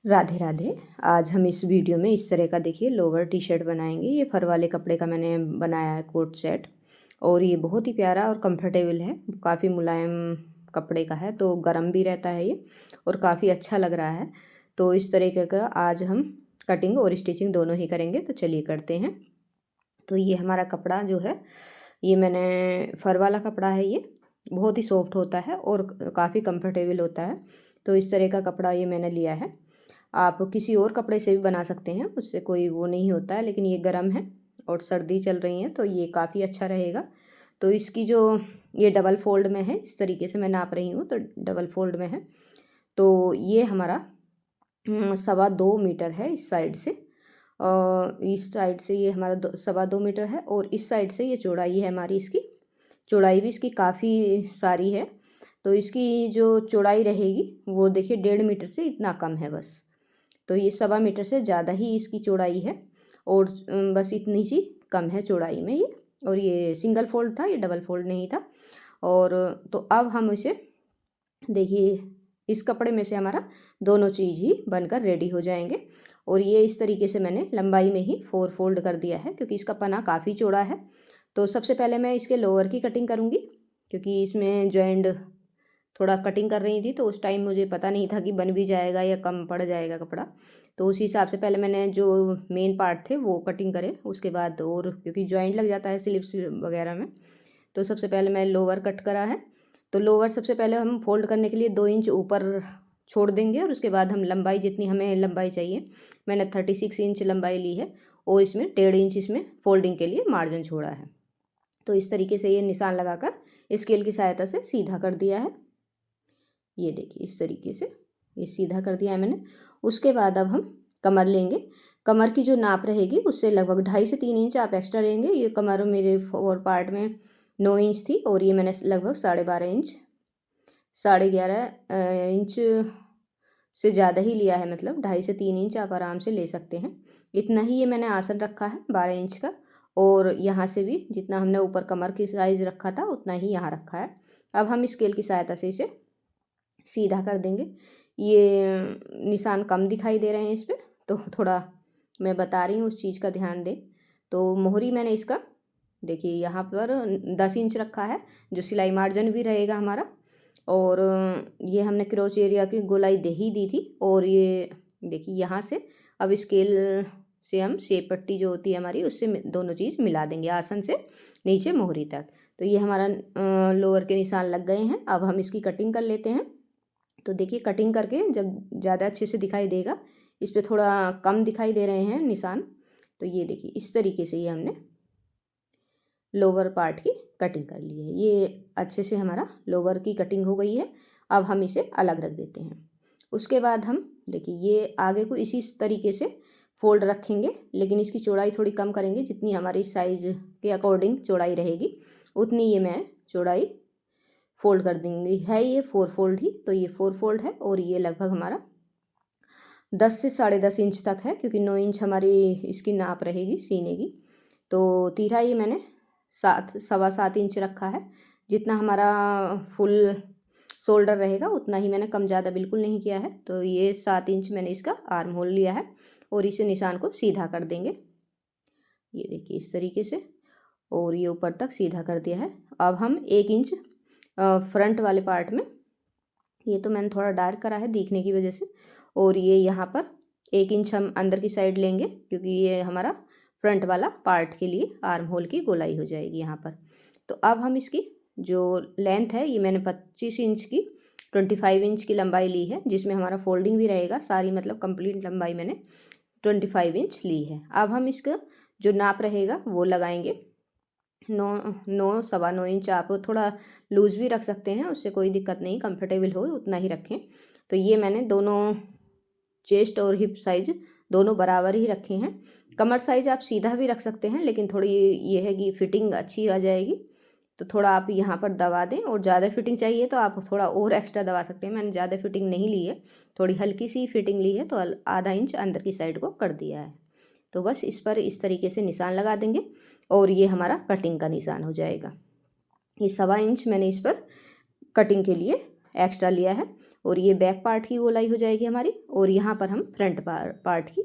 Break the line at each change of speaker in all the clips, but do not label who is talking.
राधे राधे। आज हम इस वीडियो में इस तरह का देखिए लोअर टी शर्ट बनाएंगे। ये फर वाले कपड़े का मैंने बनाया है कोट सेट, और ये बहुत ही प्यारा और कंफर्टेबल है। काफ़ी मुलायम कपड़े का है, तो गर्म भी रहता है ये, और काफ़ी अच्छा लग रहा है। तो इस तरीके का आज हम कटिंग और स्टिचिंग दोनों ही करेंगे। तो चलिए करते हैं। तो ये हमारा कपड़ा जो है, ये मैंने फर वाला कपड़ा है। ये बहुत ही सॉफ्ट होता है और काफ़ी कंफर्टेबल होता है। तो इस तरह का कपड़ा ये मैंने लिया है। आप किसी और कपड़े से भी बना सकते हैं, उससे कोई वो नहीं होता है, लेकिन ये गर्म है और सर्दी चल रही है तो ये काफ़ी अच्छा रहेगा। तो इसकी जो ये डबल फोल्ड में है, इस तरीके से मैं नाप रही हूँ, तो डबल फोल्ड में है। तो ये हमारा 2.25 मीटर है इस साइड से, और इस साइड से ये हमारा 2.25 मीटर है, और इस साइड से ये चौड़ाई है हमारी। इसकी चौड़ाई भी इसकी काफ़ी सारी है। तो इसकी जो चौड़ाई रहेगी वो देखिए 1.5 मीटर से इतना कम है बस। तो ये 1.25 मीटर से ज़्यादा ही इसकी चौड़ाई है, और बस इतनी सी कम है चौड़ाई में ये। और ये सिंगल फोल्ड था, ये डबल फोल्ड नहीं था। और तो अब हम इसे देखिए, इस कपड़े में से हमारा दोनों चीज़ ही बनकर रेडी हो जाएंगे। और ये इस तरीके से मैंने लंबाई में ही 4 फोल्ड कर दिया है, क्योंकि इसका पना काफ़ी चौड़ा है। तो सबसे पहले मैं इसके लोअर की कटिंग करूँगी, क्योंकि इसमें जॉइंट थोड़ा कटिंग कर रही थी, तो उस टाइम मुझे पता नहीं था कि बन भी जाएगा या कम पड़ जाएगा कपड़ा। तो उसी हिसाब से पहले मैंने जो मेन पार्ट थे वो कटिंग करे, उसके बाद और क्योंकि जॉइंट लग जाता है स्लीव्स वगैरह में। तो सबसे पहले मैं लोअर कट करा है। तो लोअर सबसे पहले हम फोल्ड करने के लिए 2 इंच ऊपर छोड़ देंगे, और उसके बाद हम लंबाई जितनी हमें लंबाई चाहिए, मैंने 36 इंच लंबाई ली है, और इसमें 1.5 इंच इसमें फोल्डिंग के लिए मार्जिन छोड़ा है। तो इस तरीके से ये निशान लगाकर स्केल की सहायता से सीधा कर दिया है। ये देखिए इस तरीके से ये सीधा कर दिया है मैंने। उसके बाद अब हम कमर लेंगे। कमर की जो नाप रहेगी उससे लगभग 2.5 से 3 इंच आप एक्स्ट्रा लेंगे। ये कमर मेरे फोर पार्ट में 9 इंच थी, और ये मैंने लगभग 12.5 इंच 11.5 इंच से ज़्यादा ही लिया है। मतलब 2.5 से 3 इंच आप आराम से ले सकते हैं। इतना ही ये मैंने आसन रखा है 12 इंच का, और यहाँ से भी जितना हमने ऊपर कमर की साइज़ रखा था उतना ही यहाँ रखा है। अब हम स्केल की सहायता से इसे सीधा कर देंगे। ये निशान कम दिखाई दे रहे हैं इस पर, तो थोड़ा मैं बता रही हूँ उस चीज़ का ध्यान दें। तो मोहरी मैंने इसका देखिए यहाँ पर 10 इंच रखा है, जो सिलाई मार्जिन भी रहेगा हमारा। और ये हमने क्रोच एरिया की गोलाई दे ही दी थी। और ये देखिए यहाँ से अब स्केल से हम शेप पट्टी जो होती है हमारी, उससे दोनों चीज़ मिला देंगे आसन से नीचे मोहरी तक। तो ये हमारा लोअर के निशान लग गए हैं। अब हम इसकी कटिंग कर लेते हैं। तो देखिए कटिंग करके जब ज़्यादा अच्छे से दिखाई देगा, इस पर थोड़ा कम दिखाई दे रहे हैं निशान। तो ये देखिए इस तरीके से ये हमने लोअर पार्ट की कटिंग कर ली है। ये अच्छे से हमारा लोअर की कटिंग हो गई है। अब हम इसे अलग रख देते हैं। उसके बाद हम देखिए ये आगे को इसी तरीके से फोल्ड रखेंगे, लेकिन इसकी चौड़ाई थोड़ी कम करेंगे। जितनी हमारी साइज़ के अकॉर्डिंग चौड़ाई रहेगी उतनी ये मैं चौड़ाई फोल्ड कर देंगी। है ये 4 फोल्ड ही, तो ये 4 फोल्ड है, और ये लगभग हमारा 10 से 10.5 इंच तक है, क्योंकि 9 इंच हमारी इसकी नाप रहेगी सीने की। तो तीरा ये मैंने 7.25 इंच रखा है। जितना हमारा फुल शोल्डर रहेगा उतना ही मैंने, कम ज़्यादा बिल्कुल नहीं किया है। तो ये 7 इंच मैंने इसका आर्म होल लिया है, और इसे निशान को सीधा कर देंगे। ये देखिए इस तरीके से, और ये ऊपर तक सीधा कर दिया है। अब हम 1 इंच फ्रंट वाले पार्ट में, ये तो मैंने थोड़ा डार्क करा है दिखने की वजह से, और ये यहाँ पर 1 इंच हम अंदर की साइड लेंगे, क्योंकि ये हमारा फ्रंट वाला पार्ट के लिए आर्म होल की गोलाई हो जाएगी यहाँ पर। तो अब हम इसकी जो लेंथ है, ये मैंने 25 इंच की 25 इंच की लंबाई ली है, जिसमें हमारा फोल्डिंग भी रहेगा सारी, मतलब कंप्लीट लंबाई मैंने 25 इंच ली है। अब हम इसका जो नाप रहेगा वो लगाएंगे। 9 9 9.25 इंच। आप थोड़ा लूज़ भी रख सकते हैं, उससे कोई दिक्कत नहीं, कंफर्टेबल हो उतना ही रखें। तो ये मैंने दोनों चेस्ट और हिप साइज दोनों बराबर ही रखे हैं। कमर साइज आप सीधा भी रख सकते हैं, लेकिन थोड़ी ये है कि फिटिंग अच्छी आ जाएगी। तो थोड़ा आप यहाँ पर दबा दें, और ज़्यादा फिटिंग चाहिए तो आप थोड़ा और एक्स्ट्रा दबा सकते हैं। मैंने ज़्यादा फिटिंग नहीं ली है, थोड़ी हल्की सी फिटिंग ली है, तो आधा इंच अंदर की साइड को कर दिया है। तो बस इस पर इस तरीके से निशान लगा देंगे, और ये हमारा कटिंग का निशान हो जाएगा। ये 1.25 इंच मैंने इस पर कटिंग के लिए एक्स्ट्रा लिया है। और ये बैक पार्ट की गोलाई हो जाएगी हमारी। और यहाँ पर हम फ्रंट पार्ट की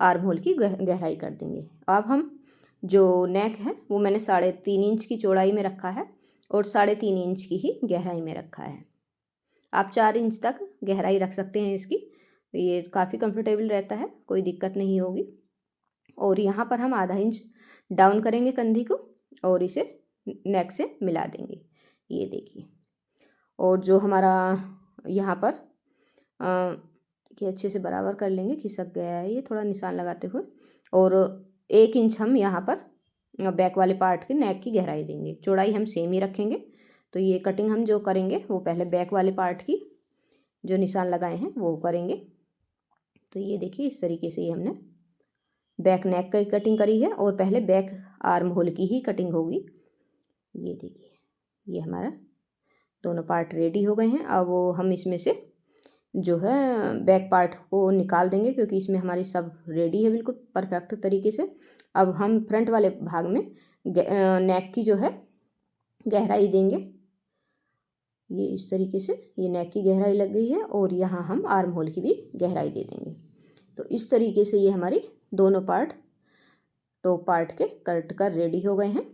आर्म होल की गहराई कर देंगे। अब हम जो नेक है वो मैंने 3.5 इंच की चौड़ाई में रखा है और 3.5 इंच की ही गहराई में रखा है। आप 4 इंच तक गहराई रख सकते हैं इसकी, तो ये काफ़ी कंफर्टेबल रहता है, कोई दिक्कत नहीं होगी। और यहाँ पर हम आधा इंच डाउन करेंगे कंधी को और इसे नेक से मिला देंगे, ये देखिए। और जो हमारा यहाँ पर कि अच्छे से बराबर कर लेंगे, खिसक गया है ये थोड़ा निशान लगाते हुए। और 1 इंच हम यहाँ पर बैक वाले पार्ट के नेक की गहराई देंगे, चौड़ाई हम सेम ही रखेंगे। तो ये कटिंग हम जो करेंगे वो पहले बैक वाले पार्ट की जो निशान लगाए हैं वो करेंगे। तो ये देखिए इस तरीके से ये हमने बैक नेक की कटिंग करी है और पहले बैक आर्म होल की ही कटिंग होगी। ये देखिए ये हमारा दोनों पार्ट रेडी हो गए हैं। अब वो हम इसमें से जो है बैक पार्ट को निकाल देंगे, क्योंकि इसमें हमारी सब रेडी है बिल्कुल परफेक्ट तरीके से। अब हम फ्रंट वाले भाग में नेक की जो है गहराई देंगे, ये इस तरीके से ये नेक की गहराई लग गई है और यहाँ हम आर्म होल की भी गहराई दे देंगे। तो इस तरीके से ये हमारी दोनों पार्ट टॉप पार्ट के कट कर रेडी हो गए हैं।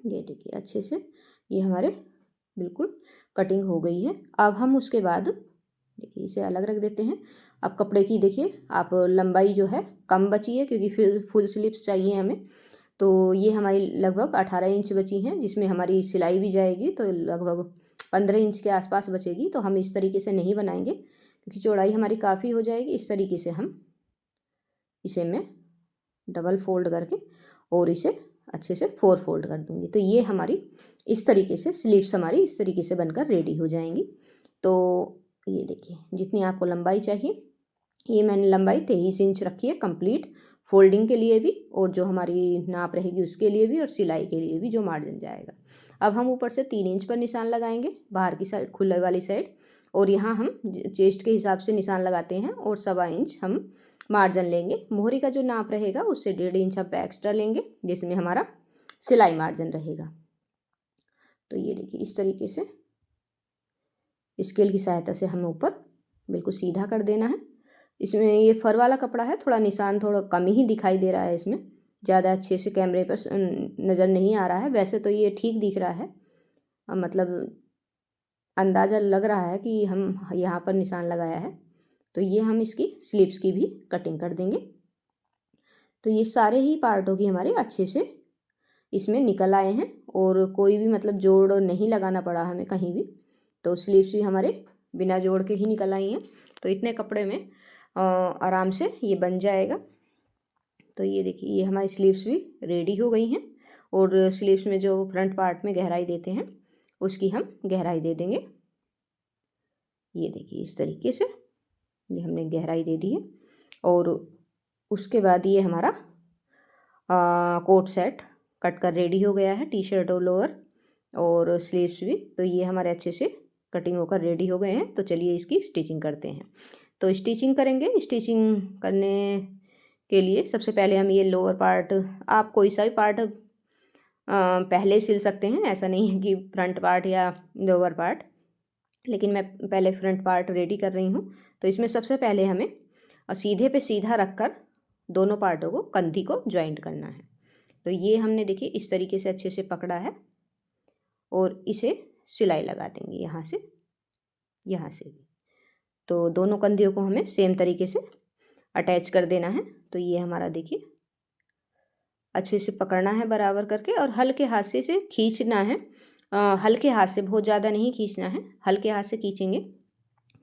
ये देखिए अच्छे से ये हमारे बिल्कुल कटिंग हो गई है। अब हम उसके बाद देखिए इसे अलग रख देते हैं। अब कपड़े की देखिए आप लंबाई जो है कम बची है, क्योंकि फिर फुल स्लीव्स चाहिए हमें। तो ये हमारी लगभग 18 इंच बची हैं, जिसमें हमारी सिलाई भी जाएगी, तो लगभग 15 इंच के आसपास बचेगी। तो हम इस तरीके से नहीं बनाएंगे क्योंकि चौड़ाई हमारी काफ़ी हो जाएगी। इस तरीके से हम इसे मैं डबल फोल्ड करके और इसे अच्छे से 4 फोल्ड कर दूंगी। तो ये हमारी इस तरीके से स्लीव्स हमारी इस तरीके से बनकर रेडी हो जाएंगी। तो ये देखिए जितनी आपको लंबाई चाहिए, ये मैंने लंबाई 23 इंच रखी है कंप्लीट फोल्डिंग के लिए भी, और जो हमारी नाप रहेगी उसके लिए भी, और सिलाई के लिए भी जो मार्जिन जाएगा। अब हम ऊपर से 3 इंच पर निशान लगाएंगे बाहर की साइड, खुले वाली साइड। और यहाँ हम चेस्ट के हिसाब से निशान लगाते हैं और 1.25 इंच हम मार्जिन लेंगे। मोहरी का जो नाप रहेगा उससे 1.5 इंच हम एक्स्ट्रा लेंगे, जिसमें हमारा सिलाई मार्जिन रहेगा। तो ये देखिए इस तरीके से स्केल की सहायता से हमें ऊपर बिल्कुल सीधा कर देना है। इसमें ये फर वाला कपड़ा है, थोड़ा निशान थोड़ा कम ही दिखाई दे रहा है, इसमें ज़्यादा अच्छे से कैमरे पर नज़र नहीं आ रहा है। वैसे तो ये ठीक दिख रहा है, मतलब अंदाज़ा लग रहा है कि हम यहाँ पर निशान लगाया है। तो ये हम इसकी स्लीव्स की भी कटिंग कर देंगे। तो ये सारे ही पार्टों की हमारे अच्छे से इसमें निकल आए हैं और कोई भी मतलब जोड़ नहीं लगाना पड़ा हमें कहीं भी। तो स्लीव्स भी हमारे बिना जोड़ के ही निकल आई हैं। तो इतने कपड़े में आराम से ये बन जाएगा। तो ये देखिए ये हमारी स्लीव्स भी रेडी हो गई हैं और स्लीव्स में जो फ्रंट पार्ट में गहराई देते हैं उसकी हम गहराई दे देंगे। ये देखिए इस तरीके से ये हमने गहराई दे दी है। और उसके बाद ये हमारा कोट सेट कट कर रेडी हो गया है, टी शर्ट और लोअर और स्लीव्स भी। तो ये हमारे अच्छे से कटिंग होकर रेडी हो गए हैं। तो चलिए इसकी स्टिचिंग करते हैं। तो स्टिचिंग करेंगे। स्टिचिंग करने के लिए सबसे पहले हम ये लोअर पार्ट, आप कोई सा भी पार्ट पहले सिल सकते हैं, ऐसा नहीं है कि फ्रंट पार्ट या लोअर पार्ट, लेकिन मैं पहले फ्रंट पार्ट रेडी कर रही हूँ। तो इसमें सबसे पहले हमें सीधे पे सीधा रखकर दोनों पार्टों को कंधी को जॉइंट करना है। तो ये हमने देखिए इस तरीके से अच्छे से पकड़ा है और इसे सिलाई लगा देंगे यहाँ से भी। तो दोनों कंधियों को हमें सेम तरीके से अटैच कर देना है। तो ये हमारा देखिए अच्छे से पकड़ना है बराबर करके और हल्के हाथ से इसे खींचना है। हल्के हाथ से, बहुत ज़्यादा नहीं खींचना है, हल्के हाथ से खींचेंगे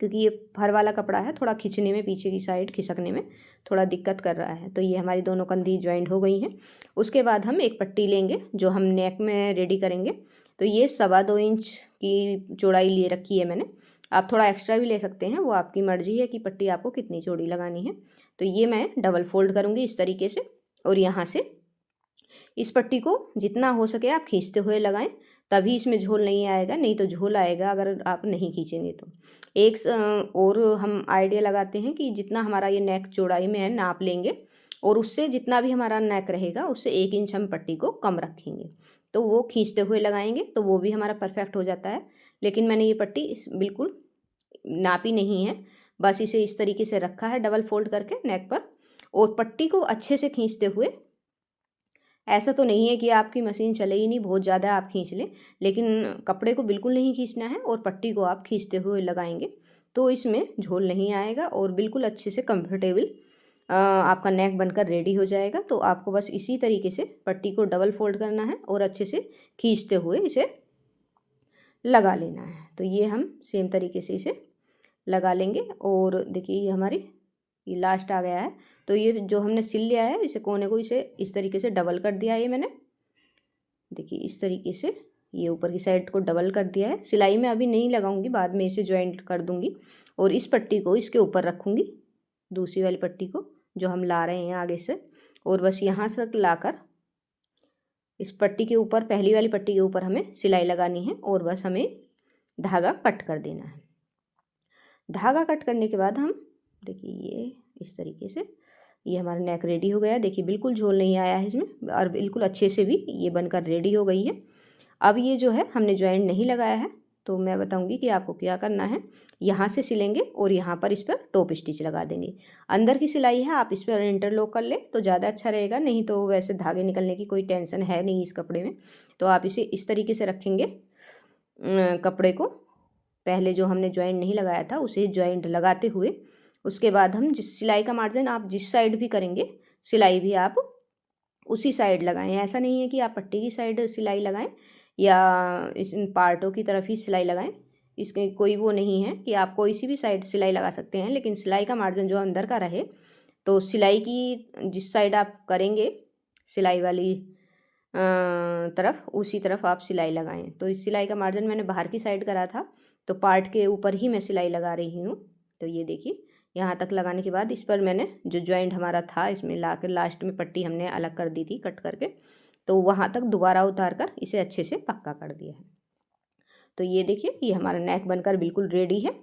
क्योंकि ये फर वाला कपड़ा है, थोड़ा खींचने में पीछे की साइड खिसकने में थोड़ा दिक्कत कर रहा है। तो ये हमारी दोनों कंधी जॉइंट हो गई हैं। उसके बाद हम एक पट्टी लेंगे जो हम नेक में रेडी करेंगे। तो ये 2.25 इंच की चौड़ाई लिए रखी है मैंने। आप थोड़ा एक्स्ट्रा भी ले सकते हैं, वो आपकी मर्जी है कि पट्टी आपको कितनी चौड़ी लगानी है। तो ये मैं डबल फोल्ड करूँगी इस तरीके से और यहाँ से इस पट्टी को जितना हो सके आप खींचते हुए लगाएं, तभी इसमें झोल नहीं आएगा, नहीं तो झोल आएगा अगर आप नहीं खींचेंगे तो। एक और हम आइडिया लगाते हैं कि जितना हमारा ये नेक चौड़ाई में है नाप लेंगे और उससे जितना भी हमारा नेक रहेगा उससे 1 इंच हम पट्टी को कम रखेंगे। तो वो खींचते हुए लगाएंगे तो वो भी हमारा परफेक्ट हो जाता है। लेकिन मैंने ये पट्टी बिल्कुल नापी नहीं है, बस इसे इस तरीके से रखा है डबल फोल्ड करके नेक पर। और पट्टी को अच्छे से खींचते हुए, ऐसा तो नहीं है कि आपकी मशीन चले ही नहीं, बहुत ज़्यादा आप खींच लें, लेकिन कपड़े को बिल्कुल नहीं खींचना है और पट्टी को आप खींचते हुए लगाएंगे तो इसमें झोल नहीं आएगा और बिल्कुल अच्छे से कंफर्टेबल आपका नेक बनकर रेडी हो जाएगा। तो आपको बस इसी तरीके से पट्टी को डबल फोल्ड करना है और अच्छे से खींचते हुए इसे लगा लेना है। तो ये हम सेम तरीके से इसे लगा लेंगे। और देखिए ये हमारी ये लास्ट आ गया है। तो ये जो हमने सिल लिया है इसे कोने को इसे इस तरीके से डबल कर दिया है ये मैंने, देखिए इस तरीके से ये ऊपर की साइड को डबल कर दिया है। सिलाई में अभी नहीं लगाऊंगी, बाद में इसे ज्वाइंट कर दूंगी और इस पट्टी को इसके ऊपर रखूंगी, दूसरी वाली पट्टी को जो हम ला रहे हैं आगे से, और बस यहाँ से लाकर इस पट्टी के ऊपर, पहली वाली पट्टी के ऊपर हमें सिलाई लगानी है और बस हमें धागा कट कर देना है। धागा कट करने के बाद हम देखिए ये इस तरीके से ये हमारा नेक रेडी हो गया। देखिए बिल्कुल झोल नहीं आया है इसमें और बिल्कुल अच्छे से भी ये बनकर रेडी हो गई है। अब ये जो है हमने ज्वाइंट नहीं लगाया है, तो मैं बताऊंगी कि आपको क्या करना है। यहाँ से सिलेंगे और यहाँ पर इस पर टॉप स्टिच लगा देंगे। अंदर की सिलाई है, आप इस पर इंटरलॉक कर लें तो ज़्यादा अच्छा रहेगा, नहीं तो वैसे धागे निकलने की कोई टेंशन है नहीं इस कपड़े में। तो आप इसे इस तरीके से रखेंगे कपड़े को, पहले जो हमने ज्वाइंट नहीं लगाया था उसे ज्वाइंट लगाते हुए, उसके बाद हम जिस सिलाई का मार्जिन आप जिस साइड भी करेंगे सिलाई भी आप उसी साइड लगाएं। ऐसा नहीं है कि आप पट्टी की साइड सिलाई लगाएं या इस पार्टों की तरफ ही सिलाई लगाएं, इसके कोई वो नहीं है कि आप कोई सी भी साइड सिलाई लगा सकते हैं, लेकिन सिलाई का मार्जिन जो अंदर का रहे। तो सिलाई की जिस साइड आप करेंगे सिलाई वाली तरफ, उसी तरफ आप सिलाई लगाएं। तो इस सिलाई का मार्जिन मैंने बाहर की साइड करा था, तो पार्ट के ऊपर ही मैं सिलाई लगा रही हूँ। तो ये देखिए यहाँ तक लगाने के बाद इस पर मैंने जो ज्वाइंट हमारा था इसमें ला कर लास्ट में पट्टी हमने अलग कर दी थी कट करके, तो वहाँ तक दोबारा उतार कर इसे अच्छे से पक्का कर दिया है। तो ये देखिए ये हमारा नेक बनकर बिल्कुल रेडी है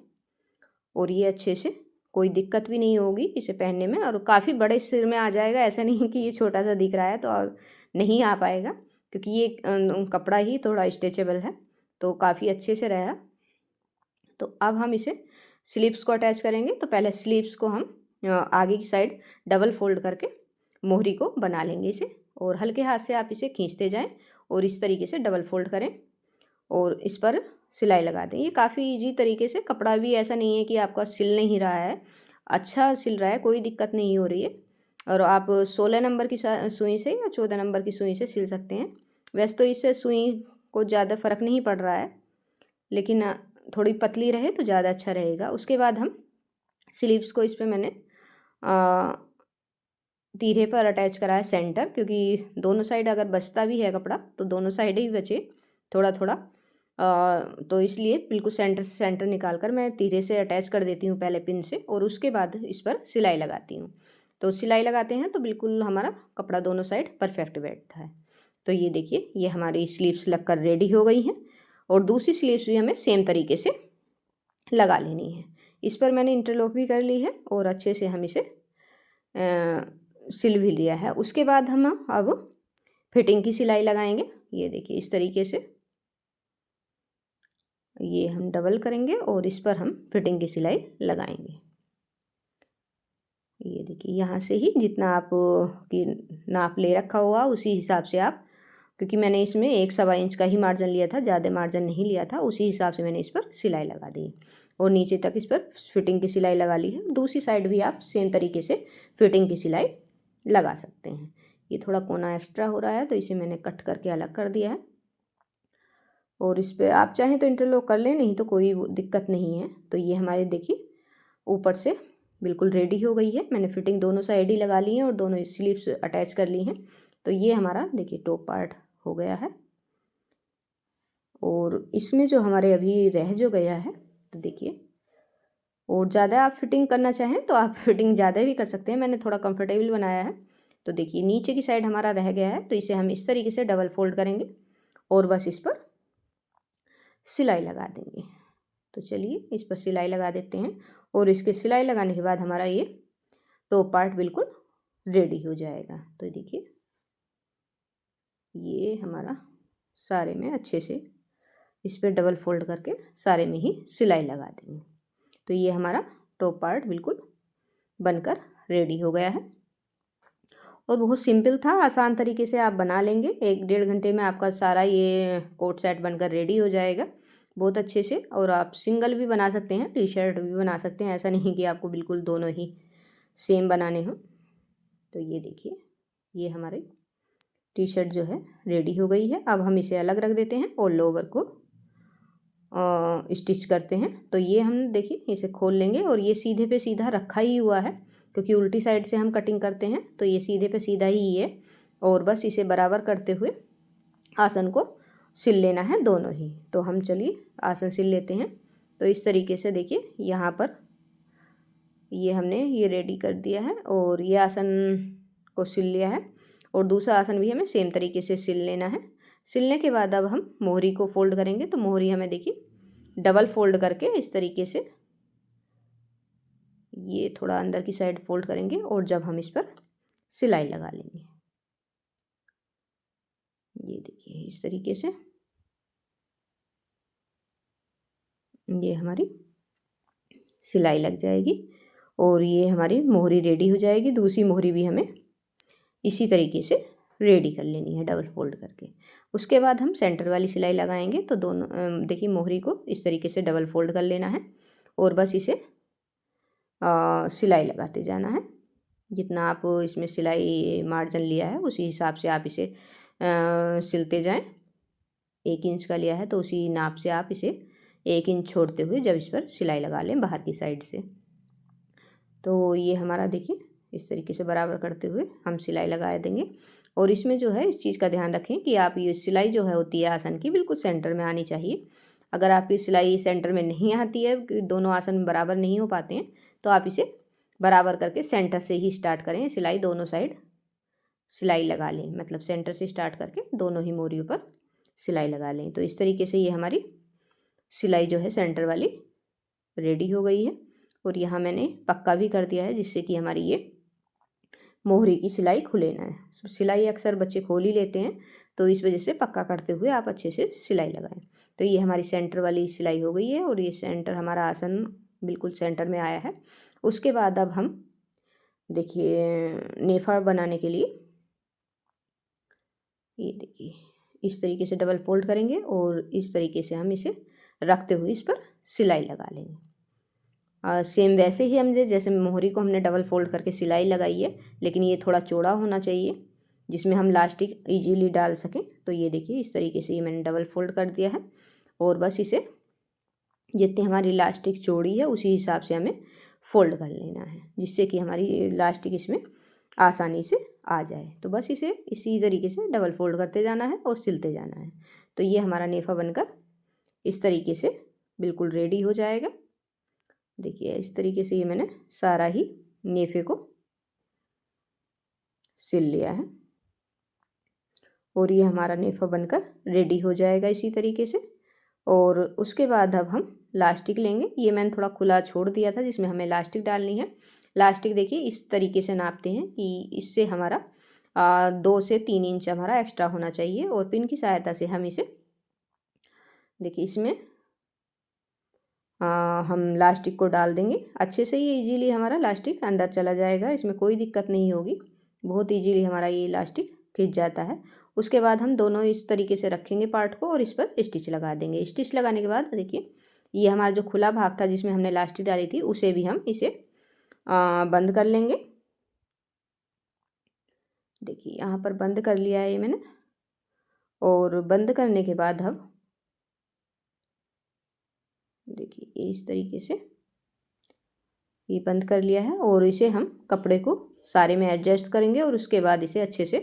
और ये अच्छे से कोई दिक्कत भी नहीं होगी इसे पहनने में, और काफ़ी बड़े सिर में आ जाएगा। ऐसा नहीं कि ये छोटा सा दिख रहा है तो नहीं आ पाएगा, क्योंकि ये कपड़ा ही थोड़ा स्ट्रेचेबल है, तो काफ़ी अच्छे से रहेगा। तो अब हम इसे स्लीव्स को अटैच करेंगे। तो पहले स्लीव्स को हम आगे की साइड डबल फोल्ड करके मोहरी को बना लेंगे इसे, और हल्के हाथ से आप इसे खींचते जाएं और इस तरीके से डबल फोल्ड करें और इस पर सिलाई लगा दें। ये काफ़ी इजी तरीके से, कपड़ा भी ऐसा नहीं है कि आपका सिल नहीं रहा है, अच्छा सिल रहा है, कोई दिक्कत नहीं हो रही है। और आप 16 नंबर की सुई से या 14 नंबर की सुई से सिल सकते हैं। वैसे तो इससे सुई को ज़्यादा फ़र्क नहीं पड़ रहा है, लेकिन थोड़ी पतली रहे तो ज़्यादा अच्छा रहेगा। उसके बाद हम स्लीव्स को इस पर मैंने तीरे पर अटैच करा है सेंटर, क्योंकि दोनों साइड अगर बचता भी है कपड़ा तो दोनों साइड ही बचे थोड़ा थोड़ा, तो इसलिए बिल्कुल सेंटर से सेंटर निकाल कर मैं तीरे से अटैच कर देती हूँ पहले पिन से, और उसके बाद इस पर सिलाई लगाती हूँ। तो सिलाई लगाते हैं तो बिल्कुल हमारा कपड़ा दोनों साइड परफेक्ट बैठता है। तो ये देखिए ये हमारी स्लीव्स लगकर रेडी हो गई हैं, और दूसरी स्लीव्स भी हमें सेम तरीके से लगा लेनी है। इस पर मैंने इंटरलॉक भी कर ली है और अच्छे से हम इसे सिल भी लिया है। उसके बाद हम अब फिटिंग की सिलाई लगाएंगे। ये देखिए इस तरीके से ये हम डबल करेंगे और इस पर हम फिटिंग की सिलाई लगाएंगे। ये देखिए यहाँ से ही जितना आप की नाप ले रखा हुआ उसी हिसाब से आप, क्योंकि मैंने इसमें 1 सवा इंच का ही मार्जिन लिया था, ज़्यादा मार्जिन नहीं लिया था, उसी हिसाब से मैंने इस पर सिलाई लगा दी और नीचे तक इस पर फिटिंग की सिलाई लगा ली है। दूसरी साइड भी आप सेम तरीके से फिटिंग की सिलाई लगा सकते हैं। ये थोड़ा कोना एक्स्ट्रा हो रहा है तो इसे मैंने कट करके अलग कर दिया है, और इस पर आप चाहें तो इंटरलॉक कर लें, नहीं तो कोई दिक्कत नहीं है। तो ये हमारे देखिए ऊपर से बिल्कुल रेडी हो गई है। मैंने फिटिंग दोनों साइड ही लगा ली है और दोनों स्लीव्स अटैच कर ली हैं। तो ये हमारा देखिए टॉप पार्ट हो गया है, और इसमें जो हमारे अभी रह जो गया है तो देखिए, और ज़्यादा आप फिटिंग करना चाहें तो आप फिटिंग ज़्यादा भी कर सकते हैं, मैंने थोड़ा कंफर्टेबल बनाया है। तो देखिए नीचे की साइड हमारा रह गया है, तो इसे हम इस तरीके से डबल फोल्ड करेंगे और बस इस पर सिलाई लगा देंगे। तो चलिए इस पर सिलाई लगा देते हैं, और इसके सिलाई लगाने के बाद हमारा ये टॉप पार्ट बिल्कुल रेडी हो जाएगा। तो देखिए ये हमारा सारे में अच्छे से इस पर डबल फोल्ड करके सारे में ही सिलाई लगा देंगे। तो ये हमारा टॉप पार्ट बिल्कुल बनकर रेडी हो गया है और बहुत सिंपल था, आसान तरीके से आप बना लेंगे। 1-1.5 घंटे में आपका सारा ये कोट सेट बनकर रेडी हो जाएगा बहुत अच्छे से। और आप सिंगल भी बना सकते हैं, टी शर्ट भी बना सकते हैं, ऐसा नहीं कि आपको बिल्कुल दोनों ही सेम बनाने हों। तो ये देखिए, ये हमारे टी शर्ट जो है रेडी हो गई है। अब हम इसे अलग रख देते हैं और लोवर को स्टिच करते हैं। तो ये हम देखिए इसे खोल लेंगे और ये सीधे पे सीधा रखा ही हुआ है, क्योंकि उल्टी साइड से हम कटिंग करते हैं तो ये सीधे पे सीधा ही है। और बस इसे बराबर करते हुए आसन को सिल लेना है दोनों ही। तो हम चलिए आसन सिल लेते हैं। तो इस तरीके से देखिए यहाँ पर ये हमने ये रेडी कर दिया है और ये आसन को सिल लिया है और दूसरा आसन भी हमें सेम तरीके से सिल लेना है। सिलने के बाद अब हम मोहरी को फोल्ड करेंगे। तो मोहरी हमें देखिए डबल फोल्ड करके इस तरीके से ये थोड़ा अंदर की साइड फोल्ड करेंगे और जब हम इस पर सिलाई लगा लेंगे, ये देखिए इस तरीके से ये हमारी सिलाई लग जाएगी और ये हमारी मोहरी रेडी हो जाएगी। दूसरी मोहरी भी हमें इसी तरीके से रेडी कर लेनी है डबल फोल्ड करके। उसके बाद हम सेंटर वाली सिलाई लगाएंगे। तो दोनों देखिए मोहरी को इस तरीके से डबल फोल्ड कर लेना है और बस इसे सिलाई लगाते जाना है। जितना आप इसमें सिलाई मार्जिन लिया है उसी हिसाब से आप इसे सिलते जाएं। 1 इंच का लिया है तो उसी नाप से आप इसे 1 इंच छोड़ते हुए जब इस पर सिलाई लगा लें बाहर की साइड से। तो ये हमारा देखिए इस तरीके से बराबर करते हुए हम सिलाई लगा देंगे। और इसमें जो है इस चीज़ का ध्यान रखें कि आप ये सिलाई जो है होती है आसन की बिल्कुल सेंटर में आनी चाहिए। अगर आपकी सिलाई सेंटर में नहीं आती है, दोनों आसन बराबर नहीं हो पाते हैं, तो आप इसे बराबर करके सेंटर से ही स्टार्ट करें। सिलाई दोनों साइड सिलाई लगा लें, मतलब सेंटर से स्टार्ट करके दोनों ही मोरियों पर सिलाई लगा लें। तो इस तरीके से ये हमारी सिलाई जो है सेंटर वाली रेडी हो गई है। और यहाँ मैंने पक्का भी कर दिया है जिससे कि हमारी ये मोहरी की सिलाई खुले ना है। सिलाई अक्सर बच्चे खोल ही लेते हैं, तो इस वजह से पक्का करते हुए आप अच्छे से सिलाई लगाएं। तो ये हमारी सेंटर वाली सिलाई हो गई है और ये सेंटर हमारा आसन बिल्कुल सेंटर में आया है। उसके बाद अब हम देखिए नेफा बनाने के लिए ये देखिए इस तरीके से डबल फोल्ड करेंगे और इस तरीके से हम इसे रखते हुए इस पर सिलाई लगा लेंगे। सेम वैसे ही हम जैसे मोहरी को हमने डबल फोल्ड करके सिलाई लगाई है, लेकिन ये थोड़ा चौड़ा होना चाहिए जिसमें हम लास्टिक इजीली डाल सकें। तो ये देखिए इस तरीके से ये मैंने डबल फोल्ड कर दिया है और बस इसे जितनी हमारी लास्टिक चौड़ी है उसी हिसाब से हमें फोल्ड कर लेना है, जिससे कि हमारी लास्टिक इसमें आसानी से आ जाए। तो बस इसे इसी तरीके से डबल फोल्ड करते जाना है और सिलते जाना है। तो ये हमारा नेफा बनकर इस तरीके से बिल्कुल रेडी हो जाएगा। देखिए इस तरीके से ये मैंने सारा ही नेफे को सिल लिया है और ये हमारा नेफा बनकर रेडी हो जाएगा इसी तरीके से। और उसके बाद अब हम लास्टिक लेंगे। ये मैंने थोड़ा खुला छोड़ दिया था जिसमें हमें लास्टिक डालनी है। लास्टिक देखिए इस तरीके से नापते हैं कि इससे हमारा 2 से 3 इंच हमारा एक्स्ट्रा होना चाहिए। और पिन की सहायता से हम इसे देखिए इसमें हम लास्टिक को डाल देंगे अच्छे से। ये इजीली हमारा लास्टिक अंदर चला जाएगा, इसमें कोई दिक्कत नहीं होगी, बहुत इजीली हमारा ये लास्टिक खिंच जाता है। उसके बाद हम दोनों इस तरीके से रखेंगे पार्ट को और इस पर स्टिच लगा देंगे। स्टिच लगाने के बाद देखिए ये हमारा जो खुला भाग था जिसमें हमने लास्टिक डाली थी उसे भी हम इसे बंद कर लेंगे। देखिए यहाँ पर बंद कर लिया है ये मैंने। और बंद करने के बाद हम देखिए इस तरीके से ये बंद कर लिया है और इसे हम कपड़े को सारे में एडजस्ट करेंगे और उसके बाद इसे अच्छे से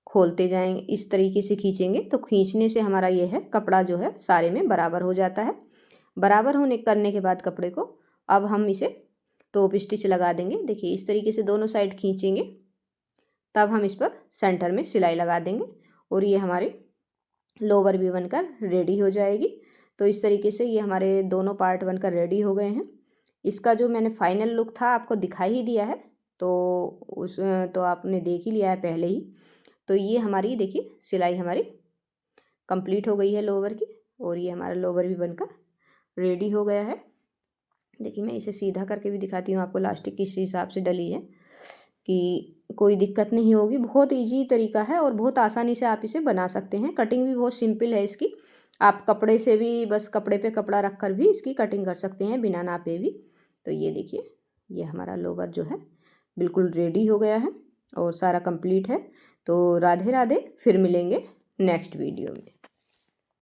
खोलते जाएंगे। इस तरीके से खींचेंगे तो खींचने से हमारा ये है कपड़ा जो है सारे में बराबर हो जाता है। बराबर होने करने के बाद कपड़े को अब हम इसे टॉप स्टिच लगा देंगे। देखिए इस तरीके से दोनों साइड खींचेंगे तब हम इस पर सेंटर में सिलाई लगा देंगे और ये हमारी लोवर भी बनकर रेडी हो जाएगी। तो इस तरीके से ये हमारे दोनों पार्ट बनकर रेडी हो गए हैं। इसका जो मैंने फाइनल लुक था आपको दिखा ही दिया है, तो आपने देख ही लिया है पहले ही। तो ये हमारी देखिए सिलाई हमारी कंप्लीट हो गई है लोवर की और ये हमारा लोवर भी बनकर रेडी हो गया है। देखिए मैं इसे सीधा करके भी दिखाती हूँ आपको, लास्टिक किस हिसाब से डली है कि कोई दिक्कत नहीं होगी। बहुत इजी तरीका है और बहुत आसानी से आप इसे बना सकते हैं। कटिंग भी बहुत सिंपल है इसकी। आप कपड़े से भी, बस कपड़े पे कपड़ा रख कर भी इसकी कटिंग कर सकते हैं बिना नापे भी। तो ये देखिए, ये हमारा लोवर जो है बिल्कुल रेडी हो गया है और सारा कंप्लीट है। तो राधे राधे, फिर मिलेंगे नेक्स्ट वीडियो में।